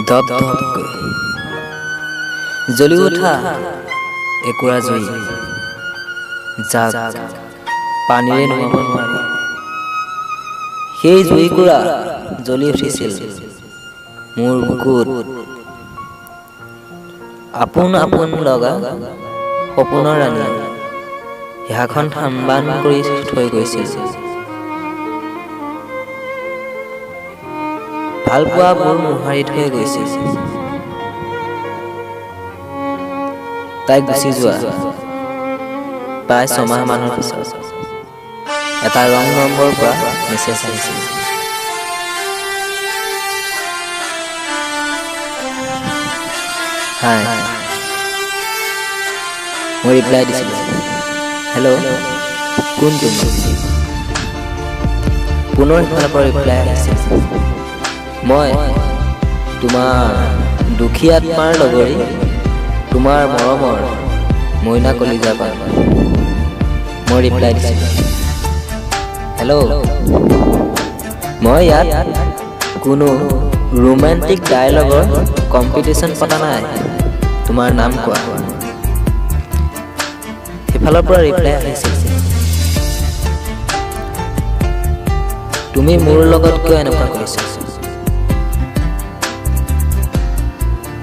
দপ দপকৈ জ্বলি উঠা একুৰা জুই, যাক পানীৰে নুমাব নোৱাৰি। সেই জুইকুৰা জ্বলি উঠিছিল মোৰ বুকুত। আপোন আপোন লগা সপোনৰ ৰাণী হিয়াখন থাম্বান কৰি থৈ গৈছিল। ভাল পোৱাবোৰ মোহাৰি থৈ গৈছিল। তাই গুচি যোৱা প্ৰায় 6 মাহ মানৰ পিছত এটা ৰং নম্বৰৰ পৰা মেছেজ আহিছিল। হাই, মই ৰিপ্লাই দিছিলোঁ, হেল্ল', কোন তুমি? পুনৰ সিফালৰ পৰা ৰিপ্লাই আহিছিল, মই তোমাৰ দুখী আত্মাৰ লগৰী, তোমাৰ মৰমৰ মইনা কলিজা পাত। মই ৰিপ্লাই দিছিলোঁ, হেল্ল', মই ইয়াত কোনো ৰোমেণ্টিক ডায়লগৰ কম্পিটিশ্যন পতা নাই, তোমাৰ নাম কোৱা। সিফালৰ পৰা ৰিপ্লাই আহিছিল, তুমি মোৰ লগত কিয় এনেকুৱা কৰিছা?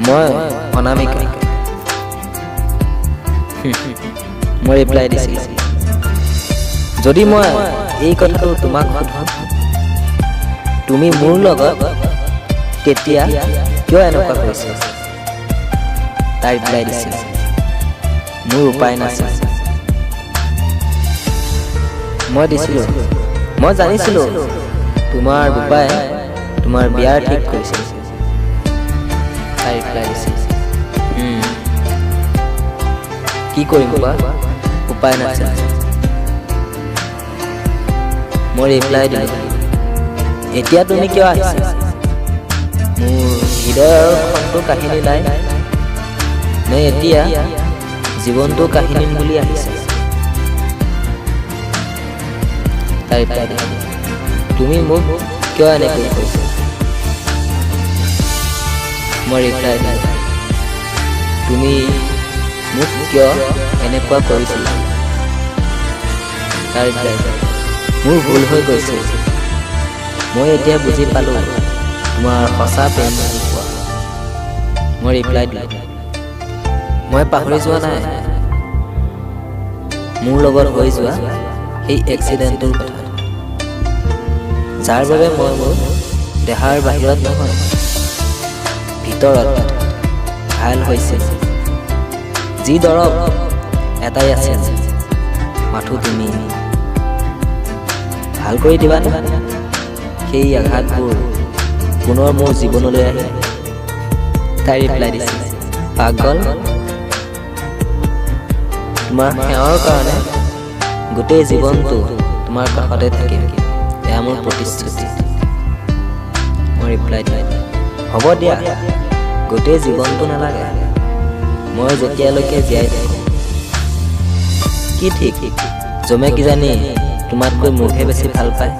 মই অনামিকা। মই ৰিপ্লাই দিছিলোঁ, যদি মই এই কথাটো তোমাক সোধোঁ, তুমি মোৰ লগত তেতিয়া কিয় এনেকুৱা কৰিছা? তাই ৰিপ্লাই দিছিল, মোৰ উপায় নাছিল। মই দিছিলোঁ, মই জানিছিলোঁ তোমাৰ বোপাই তোমাৰ বিয়াৰ ঠিক কৰিছিল। তাই ৰিপ্লাই দিছিল, কি কৰিম বা, উপায় নাছিল। মই ৰিপ্লাই দিলোঁ, এতিয়া তুমি কিয় আহিছা? মোৰ হৃদয়ৰ খনটো কাহিনী নাই নে এতিয়া জীৱনটো কাহিনীম বুলি আহিছে? তাই ৰিপ্লাই দিছিল, তুমি মোক কিয় এনেকৈ কৈছা? মই ৰিপ্লাই দিলোঁ, তুমি মোক কিয় এনেকুৱা কৰিছিলা? তাই ৰিপ্লাই দিছিল, মোৰ ভুল হৈ গৈছে, মই এতিয়া বুজি পালোঁ তোমাৰ সঁচা প্ৰেম ভাল পোৱা। মই ৰিপ্লাই দিলোঁ, মই পাহৰি যোৱা নাই মোৰ লগত হৈ যোৱা সেই এক্সিডেণ্টটোৰ কথা, যাৰ বাবে মই মোৰ দেহাৰ বাহিৰত নহয় ভিতৰত ঘাইল হৈছিল। যি দৰৱ এটাই আছিল, মাথো তুমি ভাল কৰি দিবানে সেই আঘাতবোৰ পুনৰ মোৰ জীৱনলৈ আহি? তাই ৰিপ্লাই দিছিল, পাগল, তোমাৰ সেৱাৰ কাৰণে গোটেই জীৱনটো তোমাৰ কাষতে থাকিম, এয়া মোৰ প্ৰতিশ্ৰুতি। মই ৰিপ্লাই দিলোঁ, হ'ব দিয়া, গোটেই জীৱনটো নালাগে, মই যেতিয়ালৈকে জীয়াই থাকোঁ। কি ঠিক, জমে কিজানি তোমাতকৈ মোকহে বেছি ভাল পায়।